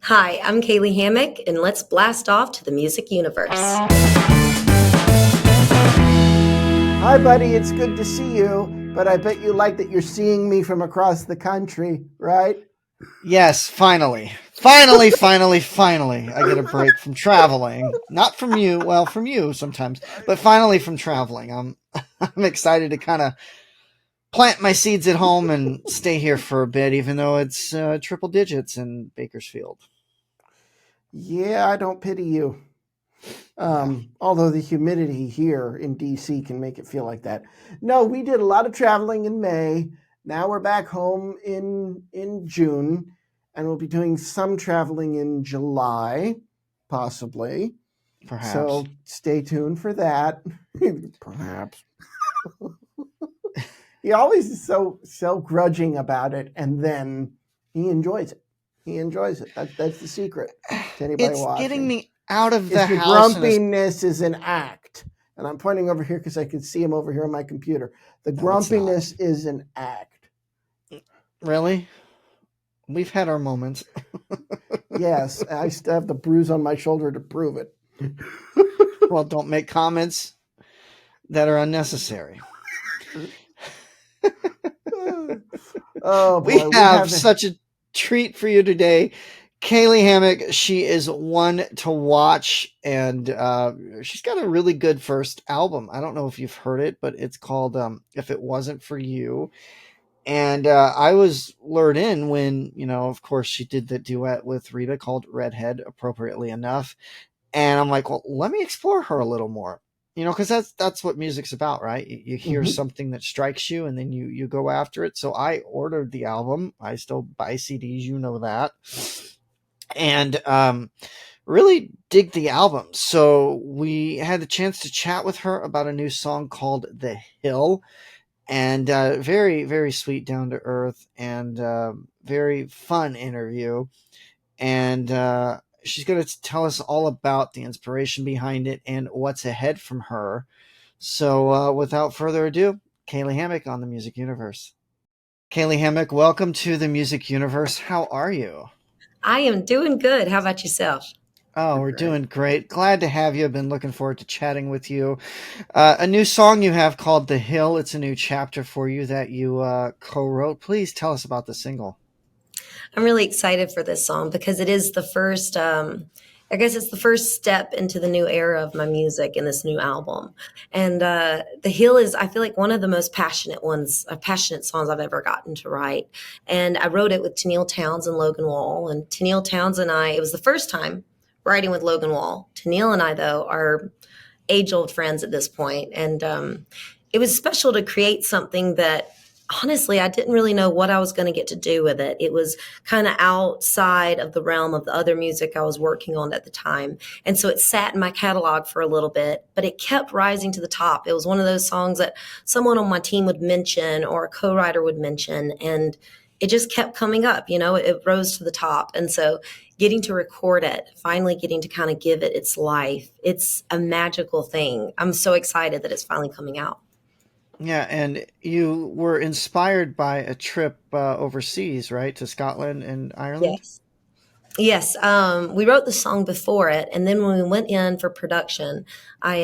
Hi, I'm Caylee Hammack, and let's blast off to the music universe. Hi, buddy. It's good to see you, but I bet you like that you're seeing me from across the country, right? Yes, finally. Finally. I get a break from traveling. Not from you, well, from you sometimes, but finally from traveling. I'm excited to kind of plant my seeds at home and stay here for a bit, even though it's triple digits in Bakersfield. Yeah, I don't pity you. Yeah. Although the humidity here in DC can make it feel like that. No, we did a lot of traveling in May. Now we're back home in June, and we'll be doing some traveling in July, possibly. Perhaps. So stay tuned for that. Perhaps. He always is so grudging about it, and then he enjoys it. He enjoys it. That's the secret to anybody It's getting watching. me out of the Is the house and grumpiness is an act. And I'm pointing over here because I can see him over here on my computer. The no, it's not. grumpiness is an act. Really? We've had our moments. Yes, I still have the bruise on my shoulder to prove it. Well, don't make comments that are unnecessary. Oh boy, We have such a treat for you today. Caylee Hammack, she is one to watch, and she's got a really good first album. I don't know if you've heard it, but it's called If It Wasn't For You. And I was lured in when, of course, she did the duet with Rita called Redhead, appropriately enough. And I'm like, well, let me explore her a little more. Because that's what music's about, right? You hear something that strikes you, and then you go after it. So I ordered the album. I still buy CDs, you know that, and really dig the album. So we had the chance to chat with her about a new song called "The Hill," and very very sweet, down to earth, and very fun interview. And she's going to tell us all about the inspiration behind it and what's ahead from her. So, without further ado, Caylee Hammack on the Music Universe. Caylee Hammack, welcome to the Music Universe. How are you? I am doing good. How about yourself? Oh, we're doing great. Glad to have you. I've been looking forward to chatting with you. A new song you have called The Hill. It's a new chapter for you that you co-wrote. Please tell us about the single. I'm really excited for this song because it is the first, I guess it's the first step into the new era of my music in this new album. And The Hill is, I feel like, one of the most passionate songs I've ever gotten to write. And I wrote it with Tennille Townes and Logan Wall. And Tennille Townes and I, it was the first time writing with Logan Wall. Tennille and I, though, are age-old friends at this point. And it was special to create something that honestly, I didn't really know what I was going to get to do with it. It was kind of outside of the realm of the other music I was working on at the time. And so it sat in my catalog for a little bit, but it kept rising to the top. It was one of those songs that someone on my team would mention or a co-writer would mention, and it just kept coming up, it rose to the top. And so getting to record it, finally getting to kind of give it its life, it's a magical thing. I'm so excited that it's finally coming out. Yeah, and you were inspired by a trip overseas, right, to Scotland and Ireland? Yes. Yes, we wrote the song before it, and then when we went in for production, I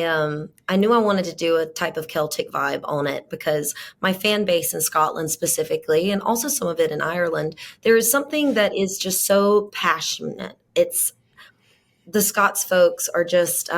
knew I wanted to do a type of Celtic vibe on it because my fan base in Scotland specifically, and also some of it in Ireland, there is something that is just so passionate. It's the Scots folks are just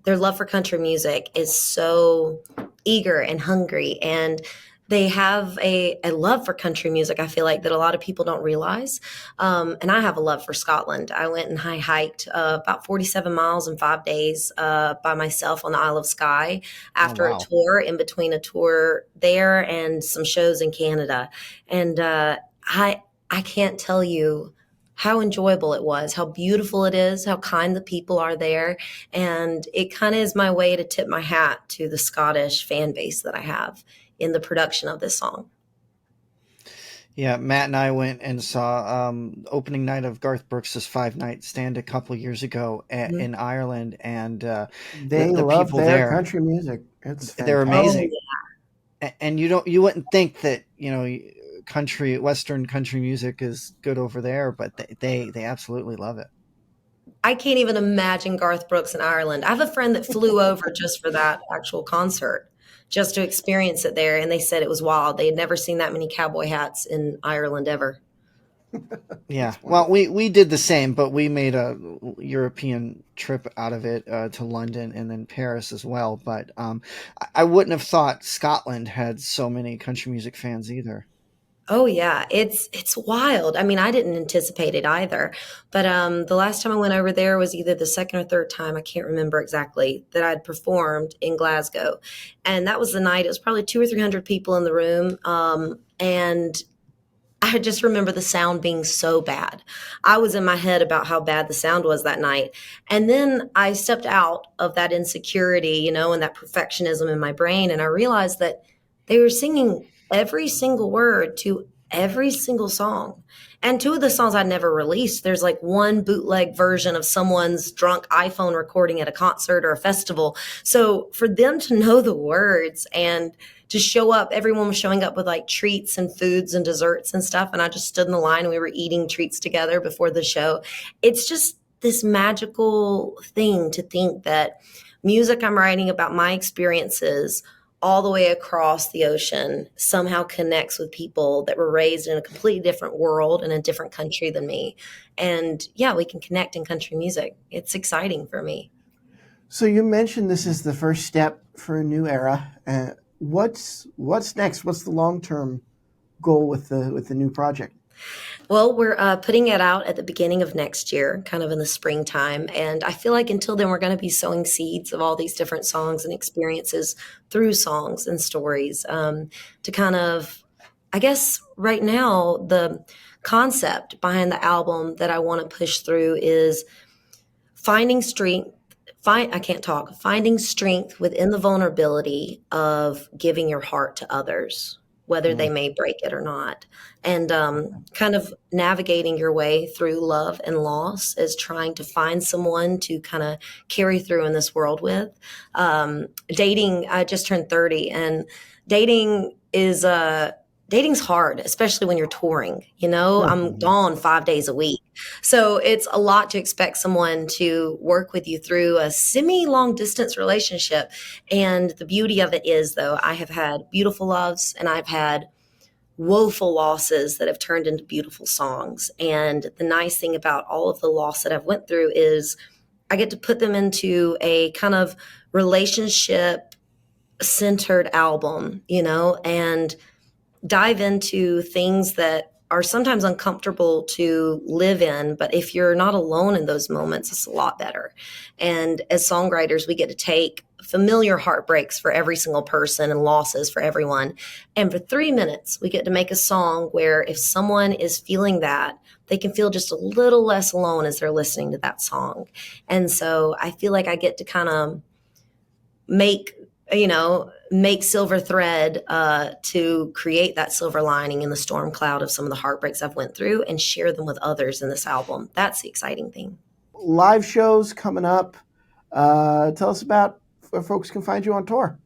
their love for country music is so eager and hungry, and they have a love for country music, I feel like, that a lot of people don't realize. And I have a love for Scotland. I went and I hiked about 47 miles in 5 days by myself on the Isle of Skye after wow. a tour, in between a tour there and some shows in Canada. And I can't tell you how enjoyable it was, how beautiful it is, how kind the people are there. And it kind of is my way to tip my hat to the Scottish fan base that I have in the production of this song. Yeah, Matt and I went and saw opening night of Garth Brooks's 5 Night Stand a couple years ago in Ireland, and they the love people their there, country music. It's they're fantastic. amazing. And you wouldn't think that, Western country music is good over there, but they absolutely love it. I can't even imagine Garth Brooks in Ireland. I have a friend that flew over just for that actual concert, just to experience it there, and they said it was wild. They had never seen that many cowboy hats in Ireland ever. Yeah, well, we did the same, but we made a European trip out of it, to London and then Paris as well. But I wouldn't have thought Scotland had so many country music fans either. Oh yeah, it's wild. I mean, I didn't anticipate it either. But the last time I went over there was either the second or third time, I can't remember exactly, that I'd performed in Glasgow. And that was the night. It was probably 200 or 300 people in the room. And I just remember the sound being so bad. I was in my head about how bad the sound was that night. And then I stepped out of that insecurity, and that perfectionism in my brain. And I realized that they were singing every single word to every single song. And two of the songs I never released, there's like one bootleg version of someone's drunk iPhone recording at a concert or a festival. So for them to know the words and to show up, everyone was showing up with like treats and foods and desserts and stuff. And I just stood in the line and we were eating treats together before the show. It's just this magical thing to think that music I'm writing about my experiences all the way across the ocean somehow connects with people that were raised in a completely different world in a different country than me. And yeah, we can connect in country music. It's exciting for me. So you mentioned this is the first step for a new era. What's next? What's the long-term goal with the new project? Well, we're putting it out at the beginning of next year, kind of in the springtime. And I feel like until then, we're going to be sowing seeds of all these different songs and experiences through songs and stories, to kind of, I guess, right now, the concept behind the album that I want to push through is finding strength. I can't talk. Finding strength within the vulnerability of giving your heart to others, whether they Mm. may break it or not, and kind of navigating your way through love and loss is trying to find someone to kind of carry through in this world with. Dating, I just turned 30, and dating is dating's hard, especially when you're touring. I'm Mhm. gone 5 days a week. So it's a lot to expect someone to work with you through a semi long distance relationship. And the beauty of it is, though, I have had beautiful loves and I've had woeful losses that have turned into beautiful songs. And the nice thing about all of the loss that I've went through is I get to put them into a kind of relationship centered album, and dive into things that are sometimes uncomfortable to live in, but if you're not alone in those moments, it's a lot better. And as songwriters, we get to take familiar heartbreaks for every single person and losses for everyone. And for 3 minutes, we get to make a song where if someone is feeling that, they can feel just a little less alone as they're listening to that song. And so I feel like I get to kind of make make silver thread to create that silver lining in the storm cloud of some of the heartbreaks I've went through and share them with others in this album. That's the exciting thing. Live shows coming up. Tell us about where folks can find you on tour.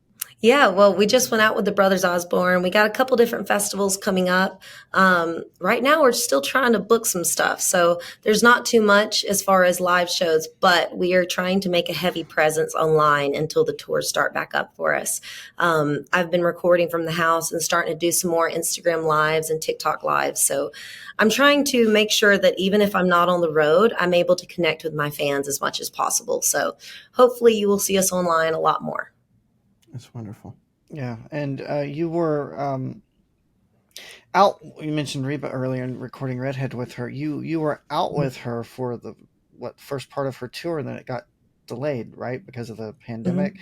Yeah, well, we just went out with the Brothers Osborne. We got a couple different festivals coming up. Right now, we're still trying to book some stuff. So there's not too much as far as live shows, but we are trying to make a heavy presence online until the tours start back up for us. I've been recording from the house and starting to do some more Instagram lives and TikTok lives. So I'm trying to make sure that even if I'm not on the road, I'm able to connect with my fans as much as possible. So hopefully you will see us online a lot more. That's wonderful. Yeah, and you were out. You mentioned Reba earlier and recording Redhead with her. You were out with her for the first part of her tour, and then it got delayed, right, because of the pandemic.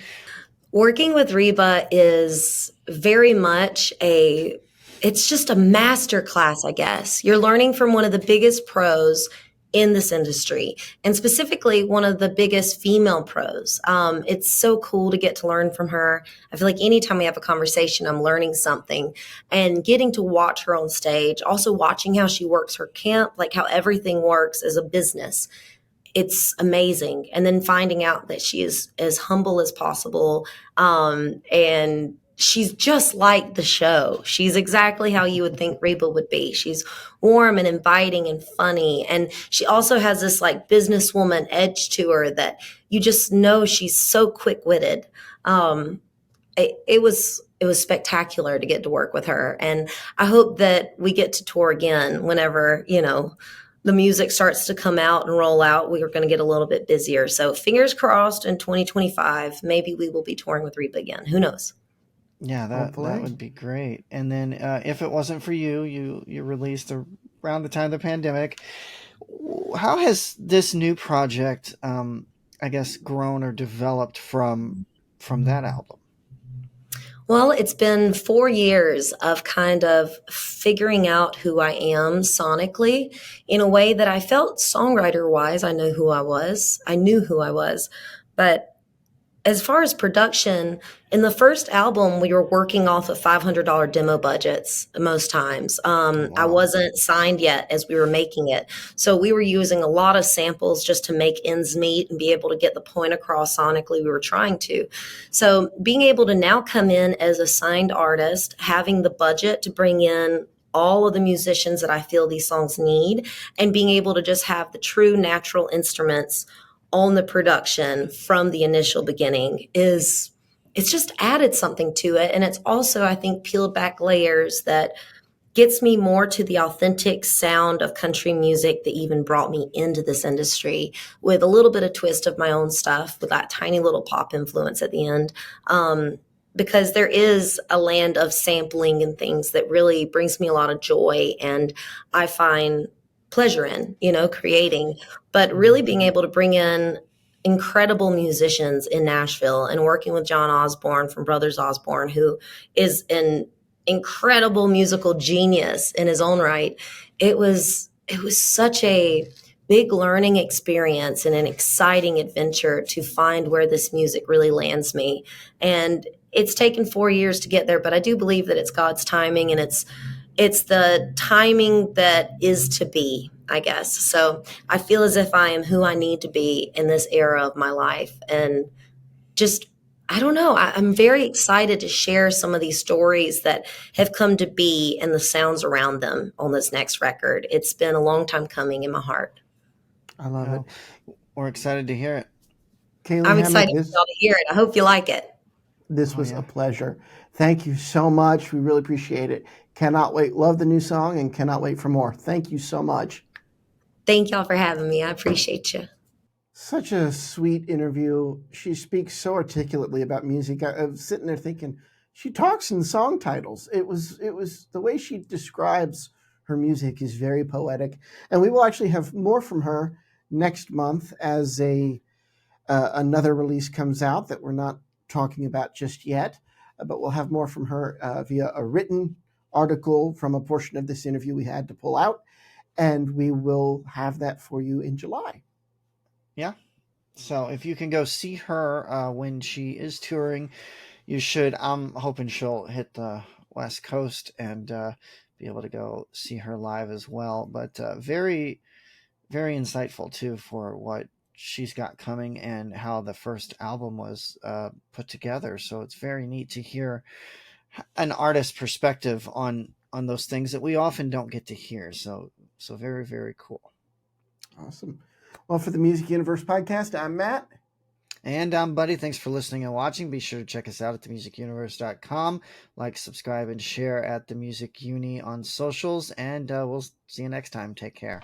Working with Reba is very much it's just a master class, I guess. You're learning from one of the biggest pros in this industry, and specifically one of the biggest female pros. It's so cool to get to learn from her. I feel like anytime we have a conversation, I'm learning something, and getting to watch her on stage, also watching how she works her camp, like how everything works as a business. It's amazing. And then finding out that she is as humble as possible. And she's just like the show. She's exactly how you would think Reba would be. She's warm and inviting and funny. And she also has this like businesswoman edge to her that you just know she's so quick witted. It was spectacular to get to work with her. And I hope that we get to tour again whenever, the music starts to come out and roll out. We are going to get a little bit busier. So fingers crossed in 2025, maybe we will be touring with Reba again. Who knows? Yeah, that would be great. And then if it wasn't for you, you released around the time of the pandemic. How has this new project, I guess, grown or developed from that album? Well, it's been 4 years of kind of figuring out who I am sonically in a way that I felt songwriter wise. I knew who I was. But as far as production, in the first album, we were working off of $500 demo budgets most times. Wow. I wasn't signed yet as we were making it. So we were using a lot of samples just to make ends meet and be able to get the point across sonically we were trying to. So being able to now come in as a signed artist, having the budget to bring in all of the musicians that I feel these songs need, and being able to just have the true natural instruments on the production from the initial beginning it's just added something to it. And it's also, I think, peeled back layers that gets me more to the authentic sound of country music that even brought me into this industry, with a little bit of twist of my own stuff with that tiny little pop influence at the end. Because there is a land of sampling and things that really brings me a lot of joy, and I find pleasure in, creating, but really being able to bring in incredible musicians in Nashville and working with John Osborne from Brothers Osborne, who is an incredible musical genius in his own right. It was such a big learning experience and an exciting adventure to find where this music really lands me. And it's taken 4 years to get there, but I do believe that it's God's timing, and it's the timing that is to be, I guess. So I feel as if I am who I need to be in this era of my life. And just, I don't know, I'm very excited to share some of these stories that have come to be and the sounds around them on this next record. It's been a long time coming in my heart. I love it. We're excited to hear it. Caylee I'm Hammack, excited for y'all to hear it. I hope you like it. This was a pleasure. Thank you so much. We really appreciate it. Cannot wait. Love the new song and cannot wait for more. Thank you so much. Thank y'all for having me. I appreciate you. Such a sweet interview. She speaks so articulately about music. I was sitting there thinking, she talks in song titles. It was the way she describes her music is very poetic. And we will actually have more from her next month as another release comes out that we're not talking about just yet, but we'll have more from her via a written article from a portion of this interview we had to pull out, and we will have that for you in July. Yeah. So if you can go see her when she is touring, you should. I'm hoping she'll hit the West Coast and be able to go see her live as well. But very, very insightful too for what she's got coming and how the first album was put together. So it's very neat to hear an artist's perspective on those things that we often don't get to hear. So very, very cool. Awesome. Well, for the Music Universe podcast, I'm Matt. And I'm Buddy. Thanks for listening and watching. Be sure to check us out at themusicuniverse.com. Like, subscribe, and share at The Music Uni on socials. And we'll see you next time. Take care.